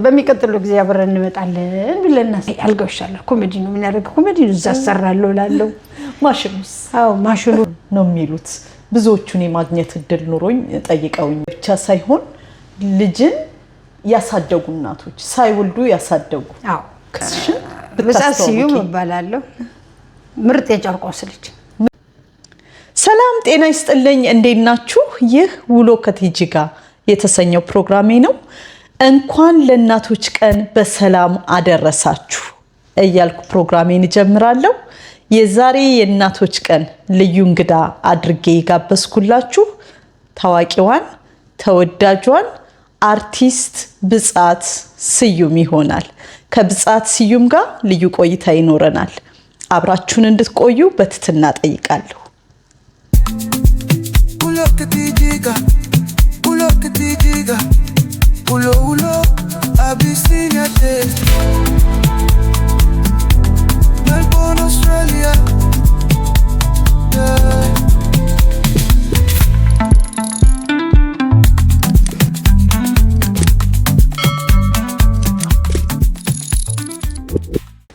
በሚቀጥለው ጊዜ አብረን እንመጣለን ብለና አልጋውሻለሁ ኮሜዲ ነው ምን ያደርግ ኮሜዲ እዛ አሰራለሁ ላለው ማሽኑስ ማሽኑ ነው የሚሉት ብዙዎቹን የማግኘት እድል ኑሮኝ ጠይቀውኝ ብቻ ሳይሆን ልጅን ያሳደጉ እናቶች ሳይወልዱ ያሳደጉ ከስሽን በሳሲዩ መባላለሁ ምርጥ የጨርቆስ ልጅ ሰላም ጤና ይስጥልኝ እንዴት ናችሁ ይህ ውሎ ከቲጂ ጋር የተሰኘው ፕሮግራሜ ነው እንኳን ለእናቶች ቀን በሰላም አደረሳችሁ እያልኩ ፕሮግራሜን ጀምራለሁ የዛሬ የእናቶች ቀን ልዩ እንግዳ አድርጌ ጋበዝኩላችሁ ታዋቂዋን ተወዳጇን አርቲስት ብጻት ስዩም ይሆናል ከብጻት ስዩም ጋር ልዩ ቆይታ ይኖረናል አብራችሁን እንድትቆዩ በትህትና ጠይቃለሁ Ulo, Abyssinia taste Melbourne, Australia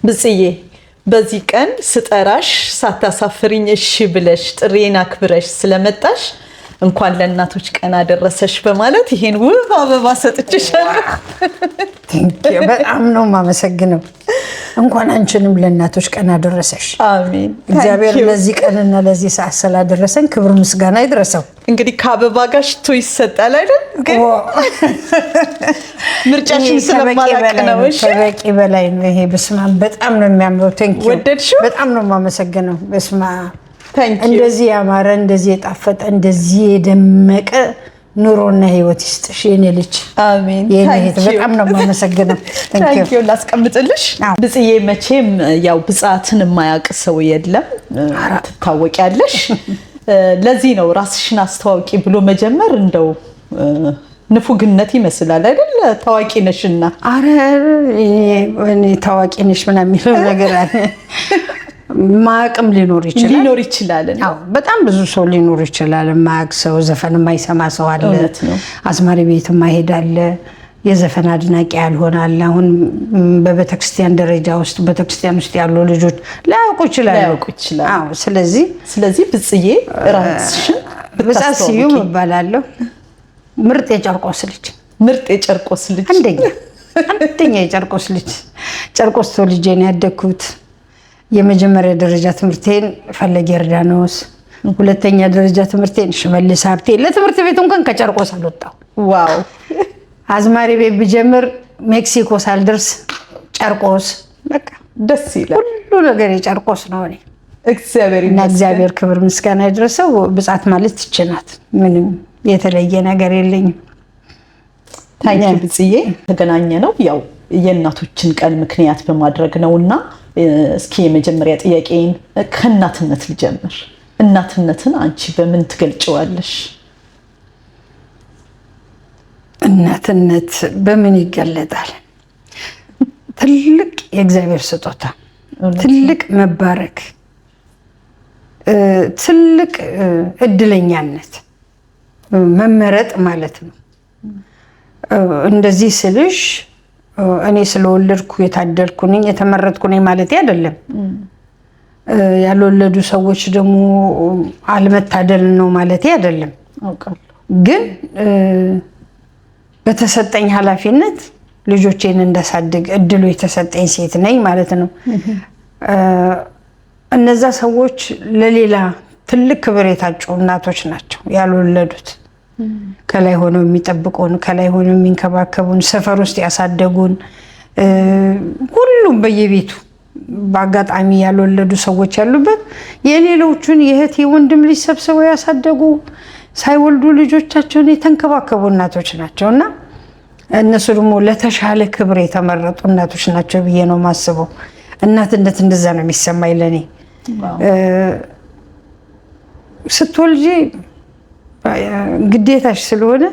ብጽዬ በዚህ ቀን ስጠራሽ ሳታሳፍሪኝ እሺ ብለሽ ጥሬን አክብረሽ ስለመጣሽ እንኳን ለእናቶች ቀን አደረሰሽ በማለት ይሄን ውብ አበባ ሰጥቼሻለሁ ቴንኪው በጣም ነው ማመሰግነው እንኳን አንቺንም ለእናቶች ቀን አደረሰሽ አሜን እግዚአብሔር ለዚህ ቀንና ለዚህ ሰዓት ስላደረሰን ክብር ምስጋና ይድረሰው እንግዲህ ከአበባ ጋር ሽቶ ይሰጣል አይደል ግን ምርጫሽን ስለማላውቅ ነው እሺ በቂ በላይ ነው ይሄ በስማ በጣም ነው የሚያምረው ቴንኪው ወደድሽው በጣም ነው ማመሰግነው በስማ Thank you. እንደዚህ ያማረ እንደዚህ የጣፈጠ እንደዚህ የደመቀ ኑሮና ህይወት ይስጥሽ የኔ ልጅ አሜን የኔ በጣም ነው ማመሰግነው Thank you ላስቀምጥልሽ ብጽዬ መቼም ያው ብጻትን የማያውቅ ሰው የለም ትታወቂያለሽ ለዚህ ነው ራስሽን አስተዋውቂ ብሎ መጀመር እንደው ንፉግነት ይመስላል አይደል ታዋቂ ነሽና አረ እኔ ታዋቂ ነሽ ምናምን የሚለው ነገር አለ ማቅም ሊኖር ይችላል አዎ በጣም ብዙ ሰው ሊኖር ይችላል ማቅ ሰው ዘፈን የማይሰማ ሰው አለ አዝማሪ ቤት ማይሄድ አለ የዘፈን አድናቂ ያልሆናል አሁን በቤተክርስቲያን ደረጃ ውስጥ ቤተክርስቲያን ውስጥ ያሉ ልጆች ላያውቁ ይችላሉ አዎ ስለዚህ ብጽዬ ራስሽን በሳሲዩ መባላለሁ ምርጥ የጨርቆስ ልጅ አንደኛ የጨርቆስ ልጅ ጨርቆስ ልጅ ነው ያደኩት የመጀመሪያ ደረጃ ትምህርቴን ፈለገ ዮርዳኖስ ሁለተኛ ደረጃ ትምህርቴን ሽመልስ ሀብቴ ለትምህርት ቤት እንኳን ከጨርቆስ አልወጣው ዋው አዝማሪ ቤት ብጀምር ሜክሲኮ ሳልደርስ ጨርቆስ በቃ ደስ ይላል ሁሉ ነገር የጨርቆስ ነው እኔ እግዚአብሔር ክብር ምስጋና ይድረሰው ብጻት ማለት ይችላል ምንም የተለየ ነገር የለኝም ታንኪ ብጽዬ ተገናኘ ነው ያው የእናቶችን ቀን ምክንያት በማድረግ ነውና እስኪ የመጀመሪያ ጥያቄን ከእናትነት ልጀምር እናትነትን አንቺ በምን ትገልጪዋለሽ እናትነት በምን ይገለጣል ትልቅ የእግዚአብሔር ስጦታ ትልቅ መባረክ ትልቅ እድለኛነት መመረጥ ማለት ነው እንደዚህ ስልሽ እኔ ስለወለድኩ የታደልኩ ነኝ የተመረጥኩ ነኝ ማለት አይደለም ያልወለዱ ሰዎች ደግሞ አልመታደል ነው ማለት አይደለም አውቃለሁ ግን በተሰጠኝ ኃላፊነት ልጆቼን እንዳሳድግ እድሉ የተሰጠኝ ሴት ነኝ ማለት ነው እነዛ ሰዎች ለሌላ ትልቅ ክብር የታጩ እናቶች ናቸው ያልወለዱት ከላይ ሆነው የሚጠብቁን ከላይ ሆነው የሚንከባከቡን ሰፈር ውስጥ ያሳደጉን ሁሉም በየቤቱ በአጋጣሚ ያልወለዱ ሰዎች ያሉበት የሌሎቹን የእህት የወንድም ልጅ ሰብስበው ያሳደጉ ሳይወልዱ ልጆቻቸውን የተንከባከቡ እናቶች ናቸውና እነሱ ደግሞ ለተሻለ ክብር የተመረጡ እናቶች ናቸው ብዬ ነው ማስበው እናትነት እንደዛ ነው የሚሰማኝ ለኔ ስትወልጂ ግዴታሽ ስለሆነ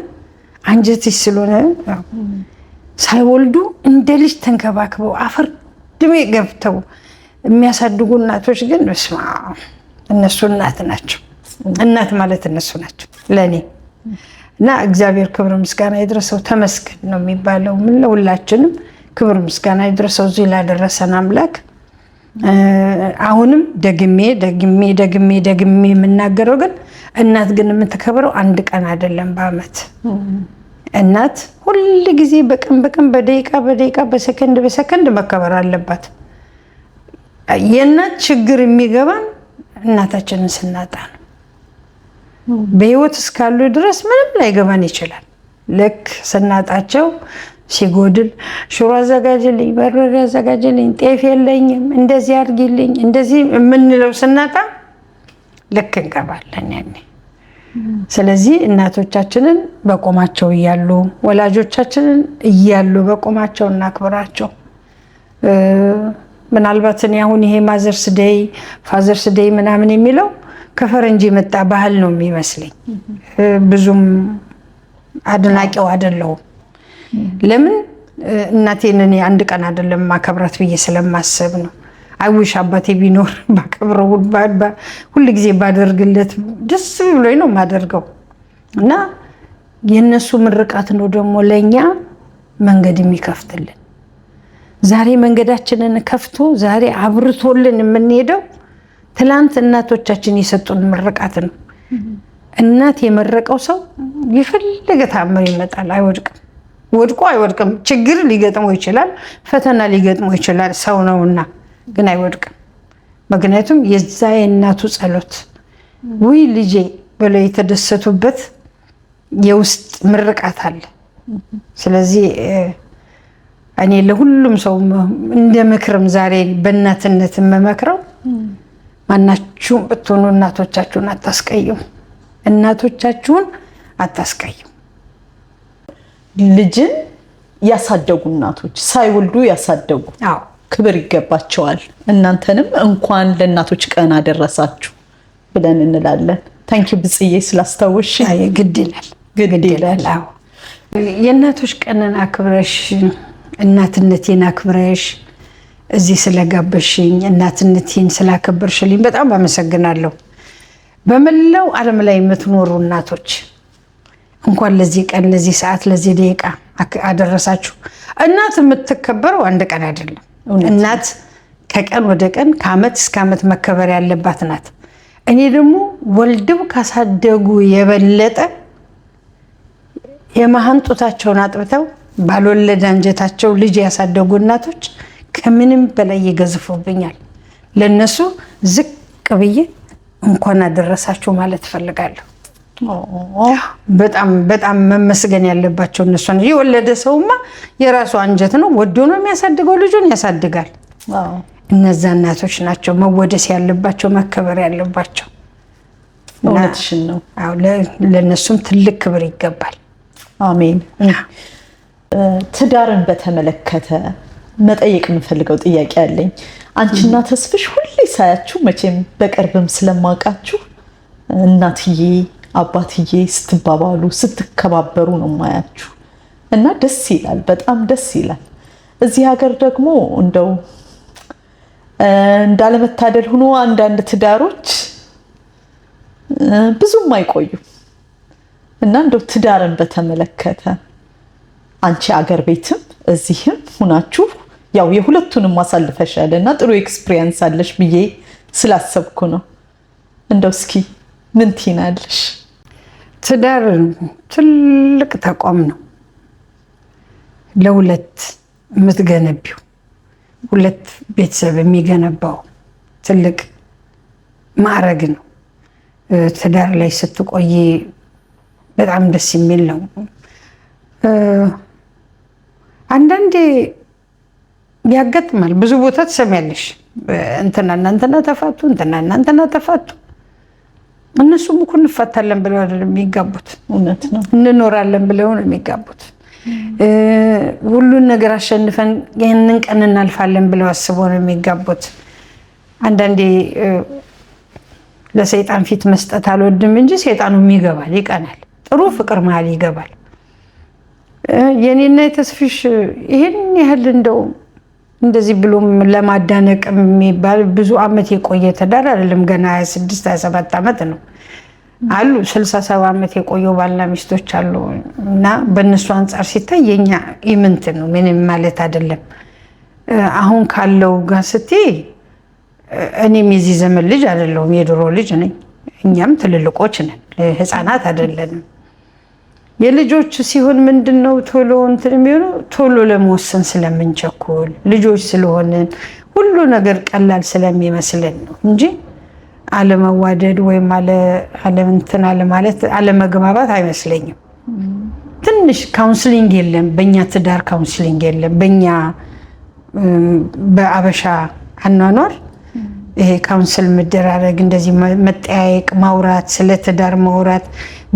አንጀትሽ ስለሆነ ሳይወልዱ እንደ ልጅ ተንከባክበው አፈር ድሜ ገብተው የሚያሳድጉ እናቶች ግን በስማ እነሱ እናት ናቸው። እናት ማለት እነሱ ናቸው ለኔ እና እግዚአብሔር ክብር ምስጋና ይድረሰው ተመስገን ነው የሚባለው። ምን ለሁላችንም ክብር ምስጋና ይድረሰው እዚህ ላደረሰን አምላክ። አሁንም ደግሜ የምናገረው ግን እናት ግን የምትከብረው አንድ ቀን አይደለም በአመት። እናት ሁል ጊዜ በቀን በደቂቃ በሰከንድ መከበር አለባት። የእናት ችግር የሚገባን እናታችንን ስናጣ ነው። በህይወት እስካሉ ድረስ ምንም ላይገባን ይችላል። ልክ ስናጣቸው ሲጎድል ሽሮ አዘጋጅልኝ፣ በርበሬ አዘጋጅልኝ፣ ጤፍ የለኝም፣ እንደዚህ አድርጊልኝ፣ እንደዚህ የምንለው ስናጣ ልክ እንገባለን ያኔ። ስለዚህ እናቶቻችንን በቆማቸው እያሉ ወላጆቻችንን እያሉ በቆማቸው እናክብራቸው። ምናልባት እኔ አሁን ይሄ ማዘርስ ዴይ ፋዘርስ ዴይ ምናምን የሚለው ከፈረንጅ የመጣ ባህል ነው የሚመስለኝ። ብዙም አድናቂው አይደለሁም። ለምን እናቴን እኔ አንድ ቀን አይደለም ማከብራት ብዬ ስለማሰብ ነው። አይውሽ አባቴ ቢኖር ባከብረው ሁሉ ጊዜ ባደርግለት ደስ ብሎኝ ነው የማደርገው። እና የነሱ ምርቃት ነው ደግሞ ለኛ መንገድ የሚከፍትልን። ዛሬ መንገዳችንን ከፍቶ ዛሬ አብርቶልን የምንሄደው ትላንት እናቶቻችን የሰጡን ምርቃት ነው። እናት የመረቀው ሰው የፈለገ ተአምር ይመጣል፣ አይወድቅም። ወድቆ አይወድቅም። ችግር ሊገጥመው ይችላል፣ ፈተና ሊገጥመው ይችላል፣ ሰው ነውና፣ ግን አይወድቅም። ምክንያቱም የዛ የእናቱ ጸሎት ውይ ልጄ ብለው የተደሰቱበት የውስጥ ምርቃት አለ። ስለዚህ እኔ ለሁሉም ሰው እንደ ምክርም ዛሬ በእናትነት የምመክረው ማናችሁም ብትሆኑ እናቶቻችሁን አታስቀይሙ። እናቶቻችሁን አታስቀይሙ። ልጅን ያሳደጉ እናቶች ሳይወልዱ ያሳደጉ ክብር ይገባቸዋል። እናንተንም እንኳን ለእናቶች ቀን አደረሳችሁ ብለን እንላለን። ታንኪዩ ብጽዬ ስላስታወሽ። ግድ ይላል። የእናቶች ቀንን አክብረሽ እናትነቴን አክብረሽ እዚህ ስለጋበሽኝ እናትነቴን ስላከበርሽልኝ በጣም አመሰግናለሁ። በመላው ዓለም ላይ የምትኖሩ እናቶች እንኳን ለዚህ ቀን፣ ለዚህ ሰዓት፣ ለዚህ ደቂቃ አደረሳችሁ። እናት የምትከበረው አንድ ቀን አይደለም። እናት ከቀን ወደ ቀን ከአመት እስከ አመት መከበር ያለባት ናት። እኔ ደግሞ ወልደው ካሳደጉ የበለጠ የመሃን ጡታቸውን አጥብተው ባልወለደ አንጀታቸው ልጅ ያሳደጉ እናቶች ከምንም በላይ ይገዝፉብኛል። ለነሱ ዝቅ ብዬ እንኳን አደረሳችሁ ማለት እፈልጋለሁ። በጣም መመስገን ያለባቸው እነሱ ነው። የወለደ ሰውማ የራሱ አንጀት ነው፣ ወዶ ነው የሚያሳድገው፣ ልጁን ያሳድጋል። እነዛ እናቶች ናቸው መወደስ ያለባቸው፣ መከበር ያለባቸው። እውነትሽን ነው። ለነሱም ትልቅ ክብር ይገባል። አሜን። ትዳርን በተመለከተ መጠየቅ የምፈልገው ጥያቄ አለኝ። አንቺና ተስፍሽ ሁሌ ሳያችሁ መቼም በቅርብም ስለማውቃችሁ እናትዬ አባትዬ ስትባባሉ ስትከባበሩ ነው ማያችሁ እና ደስ ይላል፣ በጣም ደስ ይላል። እዚህ ሀገር ደግሞ እንደው እንዳለመታደል ሆኖ አንዳንድ ትዳሮች ብዙም አይቆዩም እና እንደው ትዳርን በተመለከተ አንቺ አገር ቤትም እዚህም ሁናችሁ ያው የሁለቱንም ማሳልፈሻል እና ጥሩ ኤክስፒሪየንስ አለሽ ብዬ ስላሰብኩ ነው። እንደው እስኪ ምን ትይናለሽ? ትዳር ትልቅ ተቋም ነው። ለሁለት የምትገነቢው ሁለት ቤተሰብ የሚገነባው ትልቅ ማዕረግ ነው። ትዳር ላይ ስትቆይ በጣም ደስ የሚል ነው። አንዳንዴ ያጋጥማል። ብዙ ቦታ ትሰሚያለሽ እንትናና እንትና ተፋቱ፣ እንትናና እንትና ተፋቱ። እነሱም እኮ እንፋታለን ብለው አይደለም የሚጋቡት፣ እውነት ነው። እንኖራለን ብለው ነው የሚጋቡት። ሁሉን ነገር አሸንፈን ይህንን ቀን እናልፋለን ብለው አስበው ነው የሚጋቡት። አንዳንዴ ለሰይጣን ፊት መስጠት አልወድም እንጂ ሰይጣኑም ይገባል፣ ይቀናል። ጥሩ ፍቅር መሀል ይገባል። የኔና የተስፍሽ ይሄን ያህል እንደው እንደዚህ ብሎም ለማዳነቅ የሚባል ብዙ አመት የቆየ ትዳር አይደለም። ገና 26 27 አመት ነው። አሉ 67 ዓመት የቆዩ ባልና ሚስቶች አሉ እና በእነሱ አንጻር ሲታይ የኛ ኢምንት ነው፣ ምንም ማለት አይደለም። አሁን ካለው ጋር ስትይ እኔም የዚህ ዘመን ልጅ አይደለሁም፣ የድሮ ልጅ ነኝ። እኛም ትልልቆች ነን፣ ህፃናት አይደለንም። የልጆች ሲሆን ምንድነው ቶሎ እንትን የሚሆነው ቶሎ ለመወሰን ስለምንቸኩል ልጆች ስለሆንን ሁሉ ነገር ቀላል ስለሚመስለን ነው እንጂ አለመዋደድ ወይም አለምንትን አለማለት አለመግባባት አይመስለኝም። ትንሽ ካውንስሊንግ የለም፣ በእኛ ትዳር ካውንስሊንግ የለም። በእኛ በአበሻ አኗኗር ይሄ ካውንስል መደራረግ፣ እንደዚህ መጠያየቅ፣ ማውራት፣ ስለ ትዳር ማውራት፣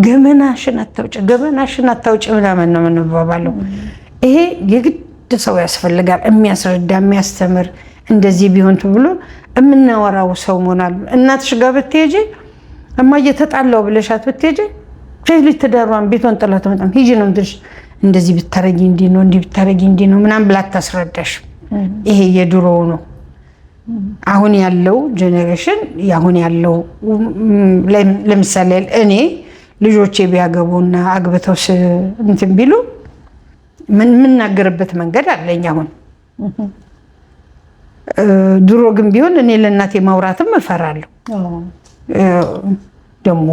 ገመናሽን አታውጭ ምናምን ነው የምንባባለው። ይሄ የግድ ሰው ያስፈልጋል፣ የሚያስረዳ የሚያስተምር። እንደዚህ ቢሆን ብሎ የምናወራው ሰው መሆናል። እናትሽ ጋር ብትሄጂ እማዬ ተጣላው ብለሻት ብትሄጂ ልጅ ትዳሯን ቤቷን ጥላት መጣም ሂጂ ነው እንድልሽ፣ እንደዚህ ብታረጊ እንዲህ ነው እንዲህ ብታረጊ እንዲህ ነው ምናምን ብላ ታስረዳሽ። ይሄ የድሮው ነው። አሁን ያለው ጄኔሬሽን አሁን ያለው ለምሳሌ እኔ ልጆቼ ቢያገቡና አግብተው እንትን ቢሉ ምን የምናገርበት መንገድ አለኝ አሁን። ድሮ ግን ቢሆን እኔ ለእናቴ ማውራትም እፈራለሁ። ደግሞ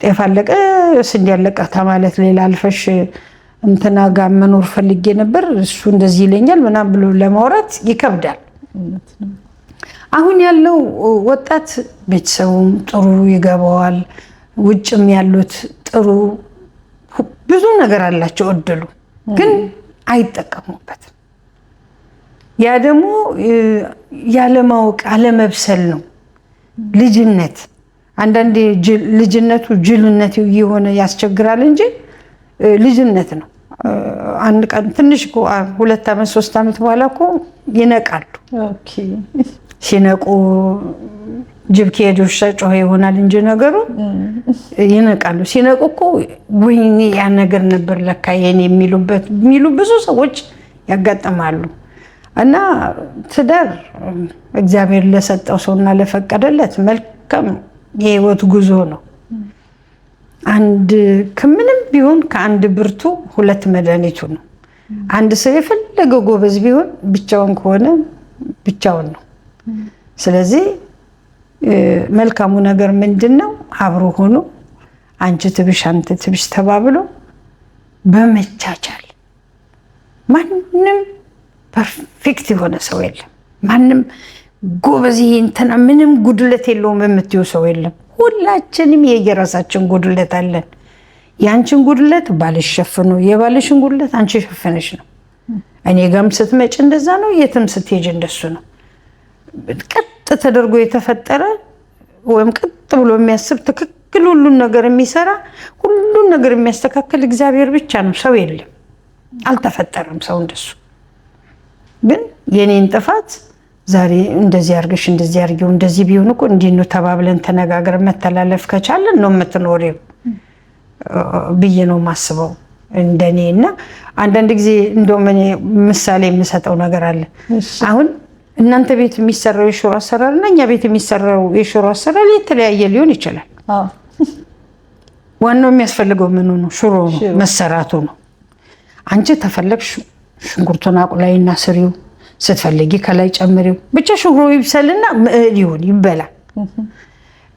ጤፍ አለቀ ስንዴ አለቀ ተማለት ሌላ አልፈሽ እንትና ጋር መኖር ፈልጌ ነበር እሱ እንደዚህ ይለኛል ምናምን ብሎ ለማውራት ይከብዳል። አሁን ያለው ወጣት ቤተሰቡም ጥሩ ይገባዋል፣ ውጭም ያሉት ጥሩ ብዙ ነገር አላቸው እድሉ፣ ግን አይጠቀሙበትም። ያ ደግሞ ያለማወቅ አለመብሰል ነው። ልጅነት አንዳንዴ ልጅነቱ ጅልነት የሆነ ያስቸግራል እንጂ ልጅነት ነው። አንድ ቀን ትንሽ 2 ዓመት 3 ዓመት በኋላ እኮ ይነቃሉ። ሲነቁ ጅብ ከሄደ ውሻ ጮኸ ይሆናል እንጂ ነገሩ ይነቃሉ። ሲነቁ እኮ ወይኔ ያ ነገር ነበር ለካ የኔ የሚሉ ብዙ ሰዎች ያጋጥማሉ። እና ትዳር እግዚአብሔር ለሰጠው ሰውና ለፈቀደለት መልካም የህይወት ጉዞ ነው። አንድ ከምንም ቢሆን ከአንድ ብርቱ 2 መድኃኒቱ ነው። አንድ ሰው የፈለገ ጎበዝ ቢሆን ብቻውን ከሆነ ብቻውን ነው። ስለዚህ መልካሙ ነገር ምንድነው? አብሮ ሆኖ አንቺ ትብሽ አንተ ትብሽ ተባብሎ በመቻቻል። ማንም ፐርፌክት የሆነ ሰው የለም። ማንም ጎበዝ እንትና ምንም ጉድለት የለውም የምትይው ሰው የለም። ሁላችንም የየራሳችን ጉድለት አለን። ያንቺን ጉድለት ባልሽ ሸፍኖ የባልሽን ጉድለት አንቺ ሸፍነሽ ነው። እኔ ጋርም ስትመጪ እንደዛ ነው፣ የትም ስትሄጂ እንደሱ ነው። ቀጥ ተደርጎ የተፈጠረ ወይም ቀጥ ብሎ የሚያስብ ትክክል ሁሉን ነገር የሚሰራ ሁሉን ነገር የሚያስተካክል እግዚአብሔር ብቻ ነው። ሰው የለም፣ አልተፈጠረም ሰው እንደሱ። ግን የኔን ጥፋት ዛሬ እንደዚህ አርገሽ እንደዚህ አርጊው እንደዚህ ቢሆን እኮ እንዲህ ነው ተባብለን ተነጋግረን መተላለፍ ከቻለን ነው የምትኖሪው ብዬ ነው ማስበው እንደኔ። እና አንዳንድ ጊዜ እንደውም እኔ ምሳሌ የምሰጠው ነገር አለ። አሁን እናንተ ቤት የሚሰራው የሽሮ አሰራር እና እኛ ቤት የሚሰራው የሽሮ አሰራር የተለያየ ሊሆን ይችላል። ዋናው የሚያስፈልገው ምኑ ነው? ሽሮ ነው፣ መሰራቱ ነው። አንቺ ተፈለግሽ ሽንኩርቱን አቁላይና ስሪው፣ ስትፈልጊ ከላይ ጨምሪው፣ ብቻ ሽሮ ይብሰልና ይሁን ይበላል።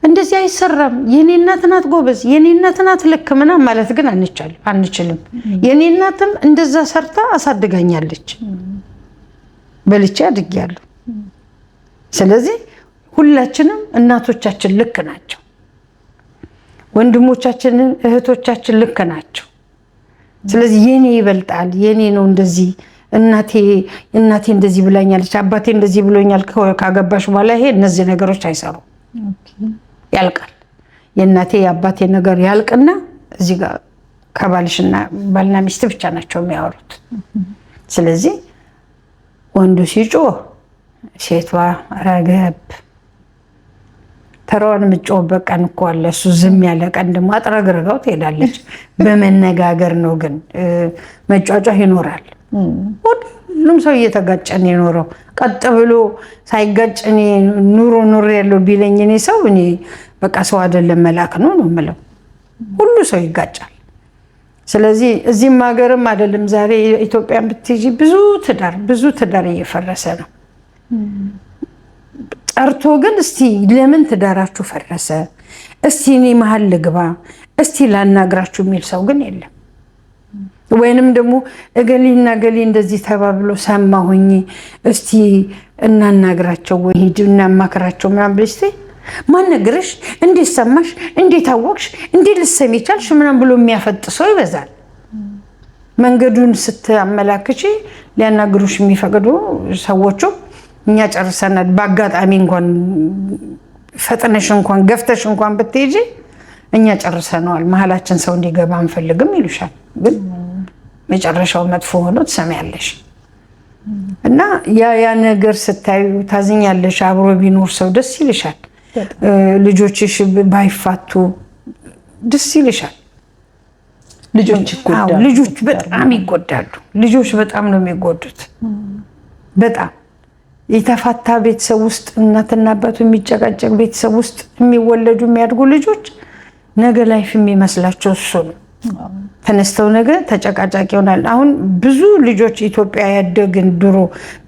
እንደዚህ አይሰራም። የኔ እናት ናት ጎበዝ፣ የኔ እናት ናት ልክ ምናምን ማለት ግን አንችልም። የኔ እናትም እንደዛ ሰርታ አሳድጋኛለች፣ በልቼ አድጌያለሁ። ስለዚህ ሁላችንም እናቶቻችን ልክ ናቸው፣ ወንድሞቻችን እህቶቻችን ልክ ናቸው። ስለዚህ የኔ ይበልጣል፣ የኔ ነው እንደዚህ እናቴ እንደዚህ ብላኛለች፣ አባቴ እንደዚህ ብሎኛል ካገባሽ በኋላ ይሄ እነዚህ ነገሮች አይሰሩም፣ ያልቃል። የእናቴ የአባቴ ነገር ያልቅና እዚህ ጋር ከባልና ሚስት ብቻ ናቸው የሚያወሩት። ስለዚህ ወንዱ ሲጮህ ሴቷ ረገብ ተራዋን የምትጮህበት ቀን እኮ አለ። እሱ ዝም ያለ ቀን ደግሞ አጥረግርጋው ትሄዳለች። በመነጋገር ነው ግን መጫጫህ ይኖራል። ሁሉ ሁሉም ሰው እየተጋጨ ነው የኖረው። ቀጥ ብሎ ሳይጋጭ እኔ ኑሮ ያለው ቢለኝ እኔ ሰው እኔ በቃ ሰው አይደለም መልአክ ነው የምለው። ሁሉ ሰው ይጋጫል። ስለዚህ እዚህም ሀገርም አይደለም ዛሬ ኢትዮጵያን ብትይጂ ብዙ ትዳር እየፈረሰ ነው። ጠርቶ ግን እስቲ ለምን ትዳራችሁ ፈረሰ? እስቲ እኔ መሀል ልግባ፣ እስቲ ላናግራችሁ የሚል ሰው ግን የለም። ወይንም ደግሞ እገሊና እገሊ እንደዚህ ተባብሎ ሰማሁኝ፣ እስቲ እናናግራቸው ወይ ሂድ እናማክራቸው ምናምን ብለሽ ማን ነገርሽ? እንዴት ሰማሽ? እንዴት አወቅሽ? እንዴት ልትሰሚ ቻልሽ? ምናምን ብሎ የሚያፈጥ ሰው ይበዛል። መንገዱን ስትአመላክቺ ሊያናግሩሽ የሚፈቅዱ ሰዎቹ እኛ ጨርሰናል፣ በአጋጣሚ እንኳን ፈጥነሽ እንኳን ገፍተሽ እንኳን ብትሄጂ እኛ ጨርሰነዋል፣ መሀላችን ሰው እንዲገባ አንፈልግም ይሉሻል። ግን መጨረሻው መጥፎ ሆኖ ትሰሚያለሽ። እና ያ ነገር ስታዩ ታዝኛለሽ። አብሮ ቢኖር ሰው ደስ ይልሻል። ልጆችሽ ባይፋቱ ደስ ይልሻል። ልጆች በጣም ይጎዳሉ። ልጆች በጣም ነው የሚጎዱት። በጣም የተፋታ ቤተሰብ ውስጥ እናትና አባቱ የሚጨቃጨቅ ቤተሰብ ውስጥ የሚወለዱ የሚያድጉ ልጆች ነገ ላይፍ የሚመስላቸው እሱ ነው። ተነስተው ነገ ተጨቃጫቂ ይሆናል። አሁን ብዙ ልጆች ኢትዮጵያ ያደግን ድሮ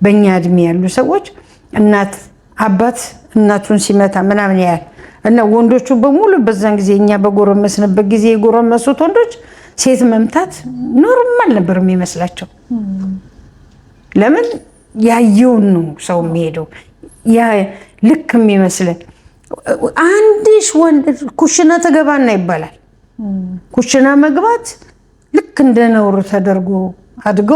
በእኛ እድሜ ያሉ ሰዎች እናት አባት እናቱን ሲመታ ምናምን ያህል እና ወንዶቹ በሙሉ በዛን ጊዜ እኛ በጎረመስንበት ጊዜ የጎረመሱት ወንዶች ሴት መምታት ኖርማል ነበር የሚመስላቸው። ለምን ያየውን ነው ሰው የሚሄደው ያ ልክ የሚመስለን። አንድሽ ወንድ ኩሽና ተገባና ይባላል። ኩሽና መግባት ልክ እንደ ነውር ተደርጎ አድጎ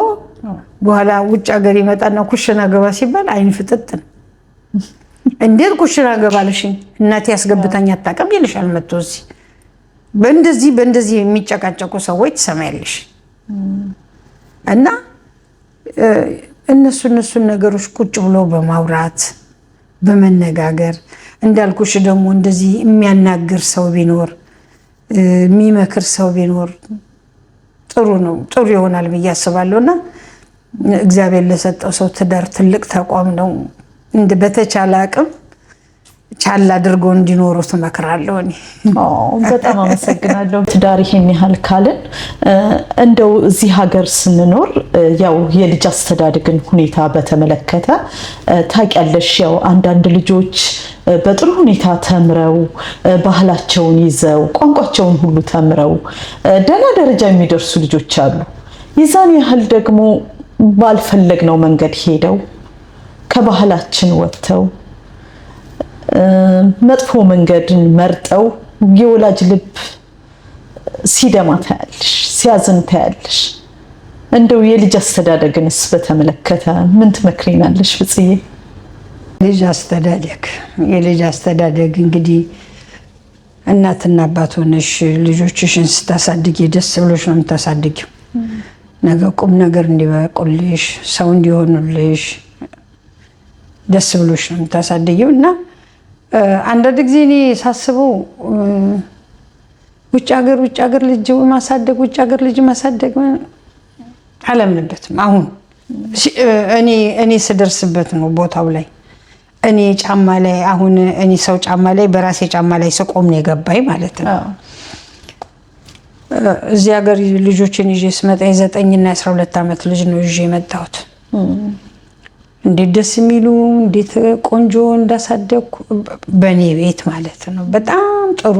በኋላ ውጭ ሀገር ይመጣና ኩሽና ገባ ሲባል አይን ፍጥጥ ነው። እንዴት ኩሽና ገባልሽኝ? እናቴ ያስገብታኝ አታውቅም ይልሻል መጥቶ እዚህ። በእንደዚህ የሚጨቃጨቁ ሰዎች ትሰማያለሽ። እና እነሱን ነገሮች ቁጭ ብሎ በማውራት በመነጋገር እንዳልኩሽ ደግሞ እንደዚህ የሚያናግር ሰው ቢኖር የሚመክር ሰው ቢኖር ጥሩ ነው፣ ጥሩ ይሆናል ብዬ አስባለሁና እግዚአብሔር ለሰጠው ሰው ትዳር ትልቅ ተቋም ነው። በተቻለ አቅም ቻል አድርጎ እንዲኖሩት እመክራለሁ። እኔ በጣም አመሰግናለሁ። ትዳር ይሄን ያህል ካልን እንደው እዚህ ሀገር ስንኖር ያው የልጅ አስተዳደግን ሁኔታ በተመለከተ ታውቂያለሽ፣ ያው አንዳንድ ልጆች በጥሩ ሁኔታ ተምረው ባህላቸውን ይዘው ቋንቋቸውን ሁሉ ተምረው ደህና ደረጃ የሚደርሱ ልጆች አሉ። የዛን ያህል ደግሞ ባልፈለግነው መንገድ ሄደው ከባህላችን ወጥተው መጥፎ መንገድን መርጠው የወላጅ ልብ ሲደማ ታያለሽ፣ ሲያዝን ታያለሽ። እንደው የልጅ አስተዳደግንስ በተመለከተ ምን ትመክሪናለሽ ብጽዬ? የልጅ አስተዳደግ እንግዲህ እናትና አባት ሆነሽ ልጆችሽን ስታሳድጊ ደስ ብሎሽ ነው የምታሳድጊው። ነገ ቁም ነገር እንዲበቁልሽ ሰው እንዲሆኑልሽ ደስ ብሎሽ ነው የምታሳድጊው። እና አንዳንድ ጊዜ እኔ ሳስበው ውጭ ሀገር ልጅ ማሳደግ አላምንበትም። አሁን እኔ ስደርስበት ነው ቦታው ላይ እኔ ጫማ ላይ አሁን እኔ ሰው ጫማ ላይ በራሴ ጫማ ላይ ስቆም ነው የገባኝ ማለት ነው። እዚህ ሀገር ልጆችን ይዤ ስመጣ የ9 እና 12 ዓመት ልጅ ነው ይዤ የመጣሁት። እንዴት ደስ የሚሉ እንዴት ቆንጆ እንዳሳደግኩ በእኔ ቤት ማለት ነው። በጣም ጥሩ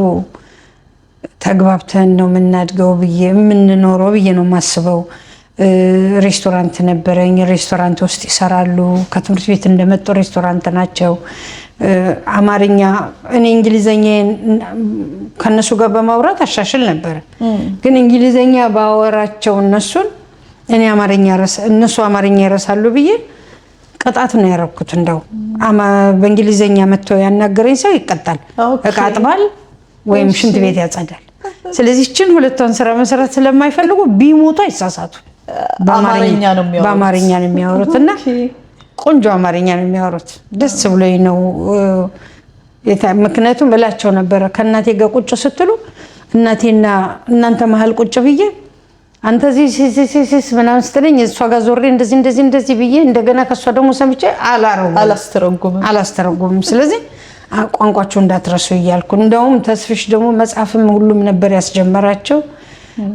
ተግባብተን ነው የምናድገው ብዬ የምንኖረው ብዬ ነው የማስበው። ሬስቶራንት ነበረኝ፣ ሬስቶራንት ውስጥ ይሰራሉ። ከትምህርት ቤት እንደመጡ ሬስቶራንት ናቸው። አማርኛ እኔ እንግሊዘኛ ከነሱ ጋር በማውራት አሻሽል ነበር፣ ግን እንግሊዘኛ ባወራቸው እነሱን እነሱ አማርኛ ይረሳሉ ብዬ ቅጣት ነው ያደረኩት። እንደው በእንግሊዘኛ መጥቶ ያናገረኝ ሰው ይቀጣል፣ እቃ ያጥባል ወይም ሽንት ቤት ያጸዳል። ስለዚህ እችን ሁለቷን ስራ መስራት ስለማይፈልጉ ቢሞቱ አይሳሳቱ፣ በአማርኛ ነው የሚያወሩት እና ቆንጆ አማርኛ ነው የሚያወሩት። ደስ ብሎኝ ነው። ምክንያቱም እላቸው ነበረ ከእናቴ ጋር ቁጭ ስትሉ እናቴና እናንተ መሀል ቁጭ ብዬ አንተ እዚህ ምናምን ስትለኝ እሷ ጋር ዞሬ እንደዚህ ብዬ እንደገና ከሷ ደግሞ ሰምቼ አላስተረጉምም። ስለዚህ ቋንቋቸው እንዳትረሱ እያልኩ እንደውም ተስፍሽ ደግሞ መጽሐፍም ሁሉም ነበር ያስጀመራቸው።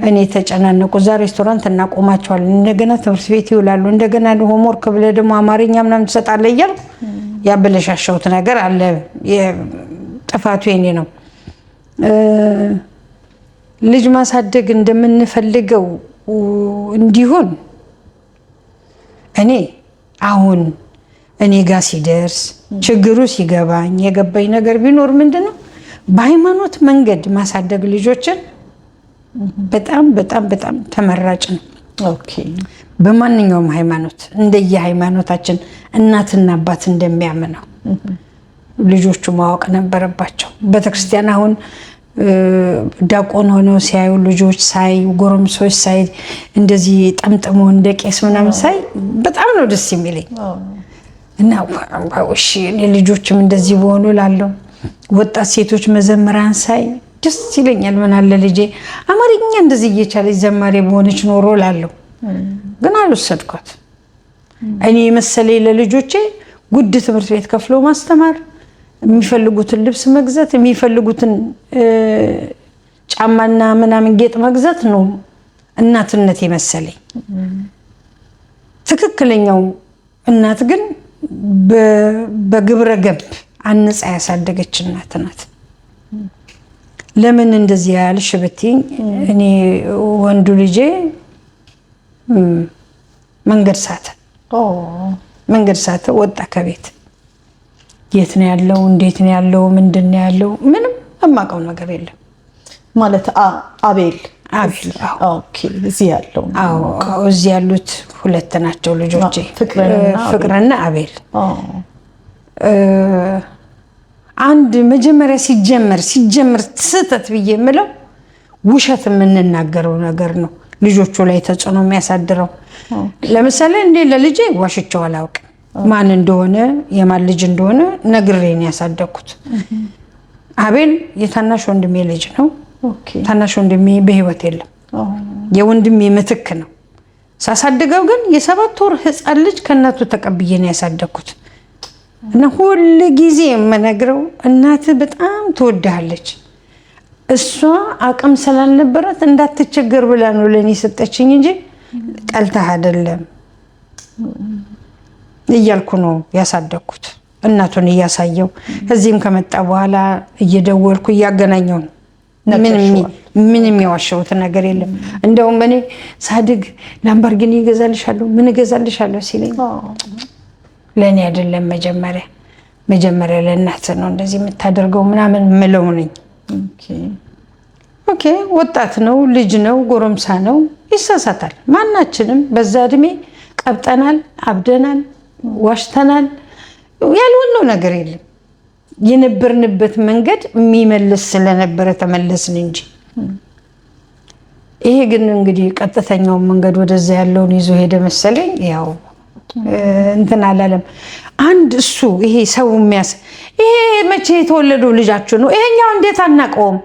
እኔ ተጨናነቁ። ዛ ሬስቶራንት እናቆማቸዋለን፣ እንደገና ትምህርት ቤት ይውላሉ፣ እንደገና ሆምወርክ ብለህ ደግሞ አማርኛ ምናምን ትሰጣለህ እያልኩ ያበለሻሸሁት ነገር አለ። ጥፋቱ የኔ ነው። ልጅ ማሳደግ እንደምንፈልገው እንዲሆን አሁን እኔ ጋር ሲደርስ ችግሩ ሲገባኝ የገባኝ ነገር ቢኖር ምንድነው በሃይማኖት መንገድ ማሳደግ ልጆችን በጣም በጣም በጣም ተመራጭ ነው። ኦኬ በማንኛውም ሃይማኖት እንደየ ሃይማኖታችን እናትና አባት እንደሚያምነው ልጆቹ ማወቅ ነበረባቸው። በተክርስቲያን አሁን ዳቆን ሆነው ሲያዩ ልጆች ሳይ ጎረምሶች ሳይ እንደዚህ ጠምጥሞ እንደ ቄስ ምናምን ሳይ በጣም ነው ደስ የሚለኝ እና እሺ እኔ ልጆችም እንደዚህ በሆኑ ላለው ወጣት ሴቶች መዘምራን ሳይ ደስ ይለኛል። ምን አለ ልጄ አማርኛ እንደዚህ እየቻለች ዘማሪ በሆነች ኖሮ ላለው ግን አልወሰድኳት። እኔ መሰለኝ ለልጆቼ ጉድ ትምህርት ቤት ከፍሎ ማስተማር፣ የሚፈልጉትን ልብስ መግዛት፣ የሚፈልጉትን ጫማና ምናምን ጌጥ መግዛት ነው እናትነት የመሰለኝ። ትክክለኛው እናት ግን በግብረ ገብ አንጻ ያሳደገች እናት ናት። ለምን እንደዚህ ያልሽ ብትይኝ እኔ ወንዱ ልጄ መንገድ ሳተ ወጣ ከቤት። የት ነው ያለው? እንዴት ነው ያለው? ምንድን ነው ያለው? ምንም የማውቀው ነገር የለም ማለት አቤል። ኦኬ እዚህ ያለው? አዎ እዚህ ያሉት ሁለት ናቸው ልጆቼ፣ ፍቅርና አቤል። አንድ መጀመሪያ ሲጀመር ስህተት ብዬ የምለው ውሸት የምንናገረው ነገር ነው ልጆቹ ላይ ተጽዕኖ የሚያሳድረው። ለምሳሌ እንዴ ለልጄ ዋሽቼው አላውቅም። ማን እንደሆነ የማን ልጅ እንደሆነ ነግሬን ያሳደኩት። አቤል የታናሽ ወንድሜ ልጅ ነው። ታናሽ ወንድሜ በህይወት የለም፣ የወንድሜ ምትክ ነው። ሳሳድገው ግን የ7 ወር ህፃን ልጅ ከእናቱ ተቀብዬ ነው ያሳደኩት። እና ሁሉ ጊዜ የምነግረው እናት በጣም ትወድሃለች፣ እሷ አቅም ስላልነበራት እንዳትቸገር ብላ ነው ለኔ ሰጠችኝ እንጂ ጠልተህ አይደለም እያልኩ ነው ያሳደኩት። እናቱን እያሳየው እዚህም ከመጣ በኋላ እየደወልኩ እያገናኘው ነው። ምንም የዋሸሁት ነገር የለም። እንደውም እኔ ሳድግ ላምበርጊኒ እገዛልሻለሁ ምን እገዛልሻለሁ ሲለኝ ለኔ አይደለም መጀመሪያ ለእናት ነው እንደዚህ የምታደርገው ምናምን ምለው ነኝ። ኦኬ ወጣት ነው፣ ልጅ ነው፣ ጎረምሳ ነው፣ ይሳሳታል። ማናችንም በዛ እድሜ ቀብጠናል፣ አብደናል፣ ዋሽተናል። ያልሆነው ነገር የለም። የነበርንበት መንገድ የሚመልስ ስለነበረ ተመለስን እንጂ ይሄ ግን እንግዲህ ቀጥተኛው መንገድ ወደዛ ያለውን ይዞ ሄደ መሰለኝ። ያው እንትን አላለም። አንድ እሱ ይሄ ሰው ይሄ መቼ የተወለደው ልጃችሁ ነው? ይሄኛው እንዴት አናውቀውም?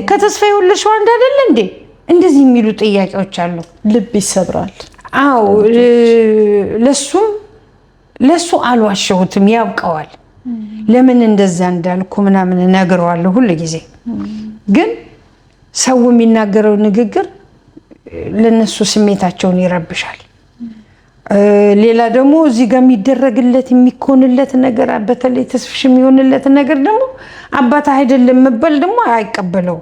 ከተስፋ የወለድሽው አንድ አይደለ እንዴ? እንደዚህ የሚሉ ጥያቄዎች አሉ። ልብ ይሰብራል። አዎ ለሱ አልዋሸሁትም፣ ያውቀዋል ለምን እንደዛ እንዳልኩ ምናምን እነግረዋለሁ ሁሉ ጊዜ። ግን ሰው የሚናገረው ንግግር ለነሱ ስሜታቸውን ይረብሻል። ሌላ ደግሞ እዚህ ጋር የሚደረግለት የሚኮንለት ነገር በተለይ ተስፍሽ የሚሆንለት ነገር ደግሞ አባት አይደለም መባል ደግሞ አይቀበለው።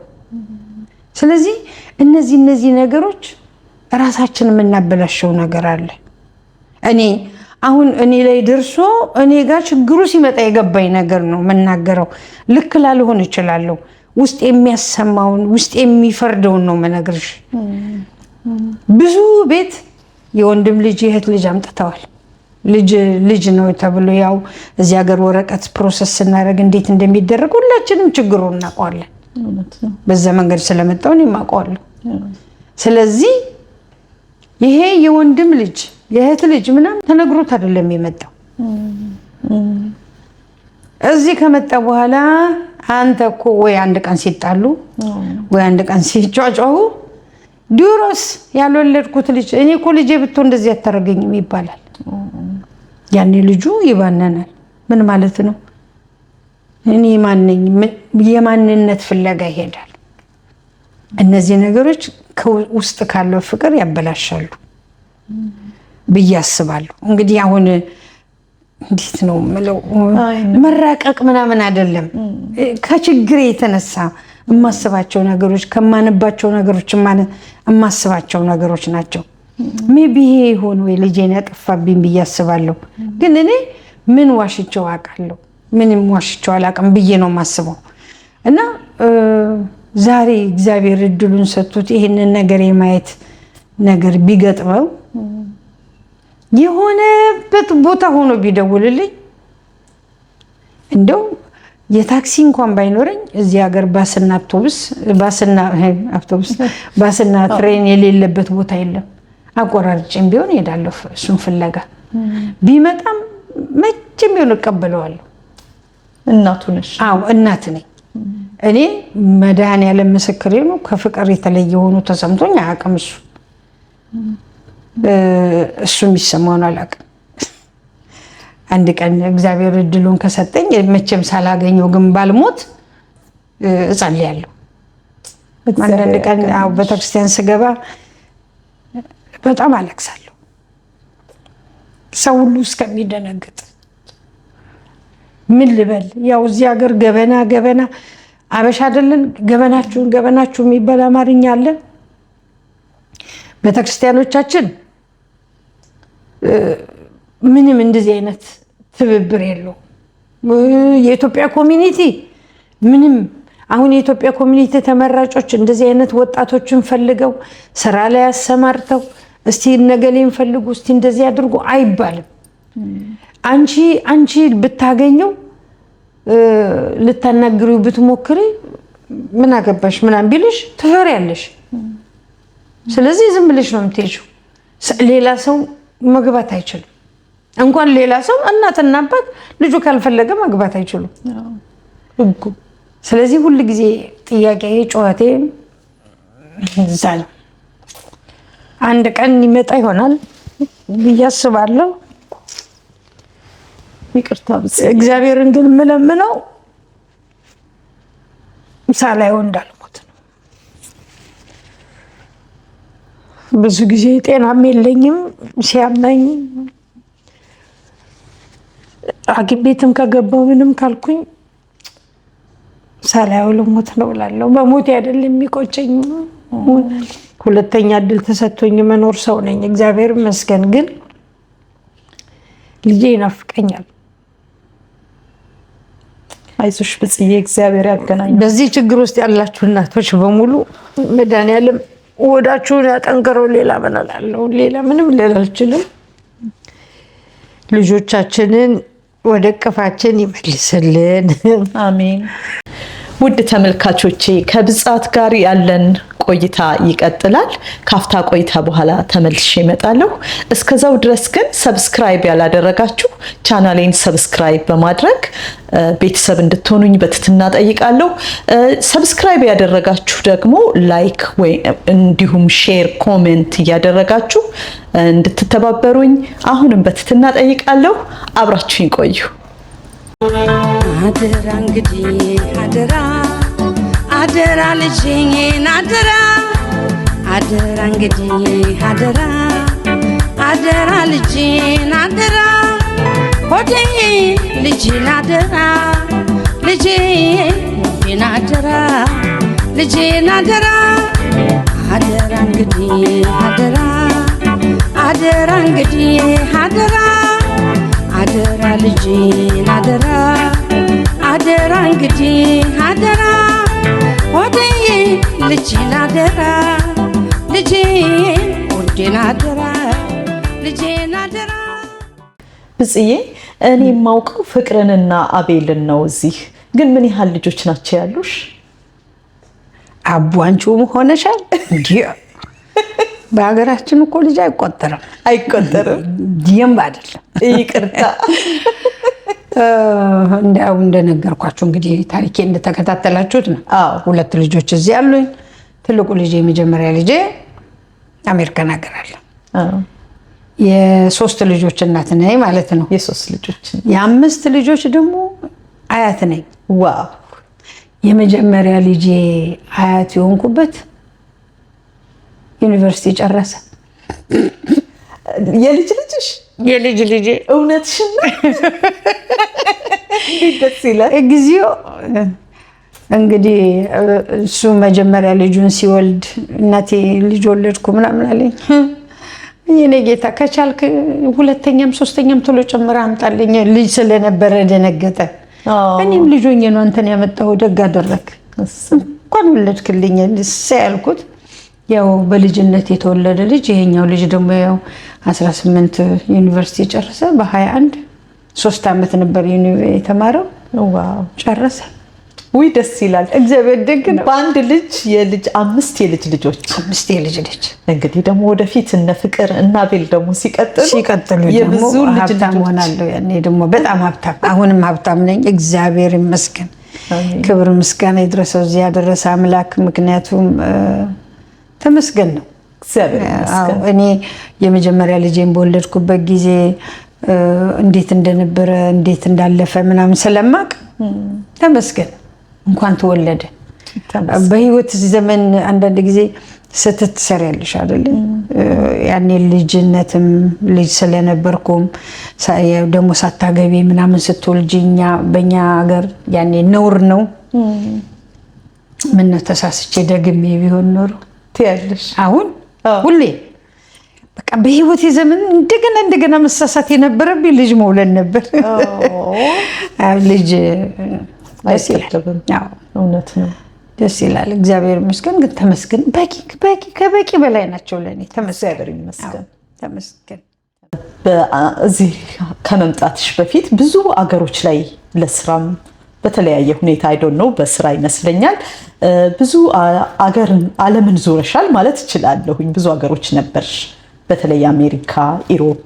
ስለዚህ እነዚህ ነገሮች ራሳችን የምናበላሸው ነገር አለ። አሁን እኔ ላይ ደርሶ እኔ ጋር ችግሩ ሲመጣ የገባኝ ነገር ነው መናገረው። ልክ ላልሆን እችላለሁ። ውስጥ የሚያሰማውን ውስጥ የሚፈርደውን ነው መነግርሽ። ብዙ ቤት የወንድም ልጅ የእህት ልጅ አምጥተዋል። ልጅ ነው ተብሎ ያው እዚህ ሀገር ወረቀት ፕሮሰስ ስናደርግ እንዴት እንደሚደረግ ሁላችንም ችግሩን እናውቀዋለን። በዛ መንገድ ስለመጣው እኔም አውቀዋለሁ። ስለዚህ ይሄ የወንድም ልጅ የእህት ልጅ ምናምን ተነግሮት አይደለም የመጣው። እዚህ ከመጣ በኋላ አንተ እኮ ወይ አንድ ቀን ሲጣሉ ወይ አንድ ቀን ሲጫጫሁ ድሮስ ያልወለድኩት ልጅ እኔ እኮ ልጄ ብትሆን እንደዚህ አታረገኝም ይባላል። ያኔ ልጁ ይባነናል። ምን ማለት ነው? እኔ ማንነኝ? የማንነት ፍለጋ ይሄዳል። እነዚህ ነገሮች ውስጥ ካለው ፍቅር ያበላሻሉ ብዬ አስባለሁ። እንግዲህ አሁን እንዴት ነው የምለው፣ መራቀቅ ምናምን አይደለም። ከችግሬ የተነሳ የማስባቸው ነገሮች ከማነባቸው ነገሮች የማስባቸው ነገሮች ናቸው። ሜቢ ይሄ ይሆን ወይ ልጄን ያጠፋብኝ ብዬ አስባለሁ። ግን እኔ ምን ዋሽቸው አውቃለሁ? ምንም ዋሽቸው አላውቅም ብዬ ነው የማስበው። እና ዛሬ እግዚአብሔር እድሉን ሰጥቶት ይሄንን ነገር የማየት ነገር ቢገጥመው የሆነበት ቦታ ሆኖ ቢደውልልኝ እንደው የታክሲ እንኳን ባይኖረኝ እዚህ ሀገር ባስና ትሬን የሌለበት ቦታ የለም። አቆራርጬም ቢሆን እሄዳለሁ እሱን ፍለጋ። ቢመጣም መቼም ቢሆን እቀበለዋለሁ። እናቱ ነሽ? አዎ እናት ነኝ። እኔ መድኃኒዓለም ምስክሬ ነው። ከፍቅር የተለየ ሆኖ ተሰምቶኝ አያውቅም። እሱ የሚሰማውን አላውቅም። አንድ ቀን እግዚአብሔር እድሉን ከሰጠኝ መቼም ሳላገኘው ግን ባልሞት እጸልያለሁ። አንዳንድ ቀን ቤተክርስቲያን ስገባ በጣም አለቅሳለሁ፣ ሰው ሁሉ እስከሚደነግጥ። ምን ልበል? ያው እዚህ ሀገር ገበና አበሻ አይደለን? ገበናችሁ የሚባል አማርኛ አለ። ቤተክርስቲያኖቻችን ምንም እንደዚህ አይነት ትብብር የለው። የኢትዮጵያ ኮሚኒቲ ምንም አሁን የኢትዮጵያ ኮሚኒቲ ተመራጮች እንደዚህ አይነት ወጣቶችን ፈልገው ስራ ላይ አሰማርተው እስቲ ነገሌን ፈልጉ እስቲ እንደዚህ አድርጉ አይባልም። አንቺ ብታገኘው ልታናግሪው ብትሞክሪ ምን አገባሽ ምናምን ቢልሽ ትፈሪያለሽ። ስለዚህ ዝም ብለሽ ነው የምትሄጂው። ሌላ ሰው መግባት አይችልም። እንኳን ሌላ ሰው እናትና አባት ልጁ ካልፈለገ መግባት አይችሉም ህጉ። ስለዚህ ሁሉ ጊዜ ጥያቄ ጩኸቴ እዛ ነው። አንድ ቀን ይመጣ ይሆናል ብዬ አስባለሁ። ይቅርታ እግዚአብሔርን ግን የምለምነው ሳላየው እንዳልሞት ነው። ብዙ ጊዜ ጤናም የለኝም። ሲያመኝ ሐኪም ቤትም ከገባው ምንም ካልኩኝ ሳላየው ልሞት ነው እላለሁ። በሞት አይደለም የሚቆጨኝ። ሁለተኛ እድል ተሰጥቶኝ መኖር ሰው ነኝ፣ እግዚአብሔር ይመስገን። ግን ልጄ ይናፍቀኛል። አይዞሽ ብጽዬ፣ እግዚአብሔር ያገናኝ። በዚህ ችግር ውስጥ ያላችሁ እናቶች በሙሉ መድኃኒዓለም ወዳችሁን ያጠንክረው። ሌላ ምን እላለሁ? ሌላ ምንም ልል አልችልም። ልጆቻችንን ወደ እቅፋችን ይመልስልን። አሜን። ውድ ተመልካቾቼ ከብጻት ጋር ያለን ቆይታ ይቀጥላል። ካፍታ ቆይታ በኋላ ተመልሼ እመጣለሁ። እስከዛው ድረስ ግን ሰብስክራይብ ያላደረጋችሁ ቻናሌን ሰብስክራይብ በማድረግ ቤተሰብ እንድትሆኑኝ በትህትና ጠይቃለሁ። ሰብስክራይብ ያደረጋችሁ ደግሞ ላይክ ወይ እንዲሁም ሼር፣ ኮሜንት እያደረጋችሁ እንድትተባበሩኝ አሁንም በትህትና ጠይቃለሁ። አብራችሁኝ ቆዩ። አደራ እንግዲህ አደራ ልጄን አደራ እንግዲህ አደራ ልጄን ሆዴ ልጄን አደራ ልጄን አደራ እንግዲህ አደራ እንግዲህ አደራ ልጄን አደራ እንግዲህ ሆዴ ልጄን ልጄን አደራ። ብጽዬ፣ እኔ የማውቀው ፍቅርንና አቤልን ነው። እዚህ ግን ምን ያህል ልጆች ናቸው ያሉሽ? አቡ አንቺውም ሆነሻል። በሀገራችን እኮ ልጅ አይቆጠርም። ይም አይደለም። ይቅርታ እንደነገርኳችሁ እንግዲህ ታሪኬ እንደተከታተላችሁት ነው። 2 ልጆች እዚህ አሉኝ። ትልቁ ልጄ የመጀመሪያ ልጄ አሜሪካን ሀገር አለ። የሶስት ልጆች እናት ነኝ ማለት ነው። የሶስት ልጆች የአምስት ልጆች ደግሞ አያት ነኝ። ዋው! የመጀመሪያ ልጄ አያት የሆንኩበት ዩኒቨርሲቲ ጨረሰ። የልጅ ልጅሽ? የልጅ ልጄ። እውነትሽን ነው? ደስ ይላል። ጊዜው እንግዲህ እሱ መጀመሪያ ልጁን ሲወልድ እናቴ ልጅ ወለድኩ ምናምን አለኝ። የኔ ጌታ ከቻልክ ሁለተኛም ሶስተኛም ቶሎ ጨምራ አምጣልኝ። ልጅ ስለነበረ ደነገጠ። እኔም ልጆኝ ነው አንተን ያመጣው ደግ አደረክ እንኳን ወለድክልኝ ያልኩት። ያው በልጅነት የተወለደ ልጅ ይሄኛው ልጅ ደግሞ ያው 18 ዩኒቨርሲቲ ጨረሰ። በ21 3 ዓመት ነበር የተማረው። ዋው! ጨረሰ። ውይ ደስ ይላል። እግዚአብሔር ደግ ነው። በአንድ ልጅ 5 የልጅ ልጆች 5 የልጅ ልጅ። እንግዲህ ደግሞ ወደፊት እነ ፍቅር እና ቤል ደግሞ ሲቀጥሉ የብዙ ልጅ ሀብታም ሆናለሁ። ያኔ ደግሞ በጣም ሀብታም፣ አሁንም ሀብታም ነኝ። እግዚአብሔር ይመስገን። ክብር ምስጋና ይድረሰው እዚህ ያደረሰ አምላክ። ምክንያቱም ተመስገን ነው። እግዚአብሔር ይመስገን። እኔ የመጀመሪያ ልጄን በወለድኩበት ጊዜ እንዴት እንደነበረ እንዴት እንዳለፈ ምናምን ስለማቅ ተመስገን እንኳን ተወለደ። በህይወት ዘመን አንዳንድ ጊዜ ስትት ትሰሪያለሽ አይደል? ያኔ ልጅነትም ልጅ ስለነበርኩም ደግሞ ሳታገቢ ምናምን ስትወልጂኛ በእኛ ሀገር ያኔ ነውር ነው። ምን ተሳስቼ ደግሜ ቢሆን ኖሮ ትያለሽ። አሁን ሁሌ በቃ በህይወት ዘመን እንደገና መሳሳት የነበረብኝ ልጅ መውለድ ነበር። ልጅ ደስ ይላል። እውነት ነው፣ ደስ ይላል። እግዚአብሔር ይመስገን። ግን ተመስገን ከበቂ በላይ ናቸው ለእኔ። እግዚአብሔር ይመስገን። ተመስገን። እዚህ ከመምጣትሽ በፊት ብዙ አገሮች ላይ ለስራም በተለያየ ሁኔታ አይዶን ነው በስራ ይመስለኛል ብዙ ዓለምን ዞረሻል ማለት እችላለሁኝ። ብዙ አገሮች ነበርሽ፣ በተለይ አሜሪካ፣ ኢሮፕ።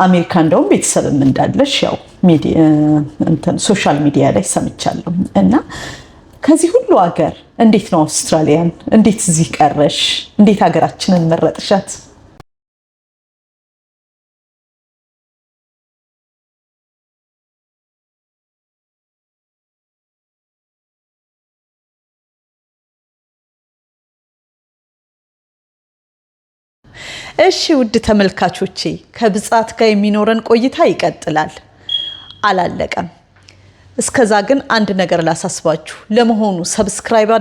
አሜሪካ እንደውም ቤተሰብም እንዳለሽ ያው ሶሻል ሚዲያ ላይ ሰምቻለሁ። እና ከዚህ ሁሉ ሀገር እንዴት ነው አውስትራሊያን እንዴት እዚህ ቀረሽ? እንዴት ሀገራችንን መረጥሻት? እሺ ውድ ተመልካቾቼ ከብጻት ጋር የሚኖረን ቆይታ ይቀጥላል፣ አላለቀም። እስከዛ ግን አንድ ነገር ላሳስባችሁ። ለመሆኑ ሰብስክራይብ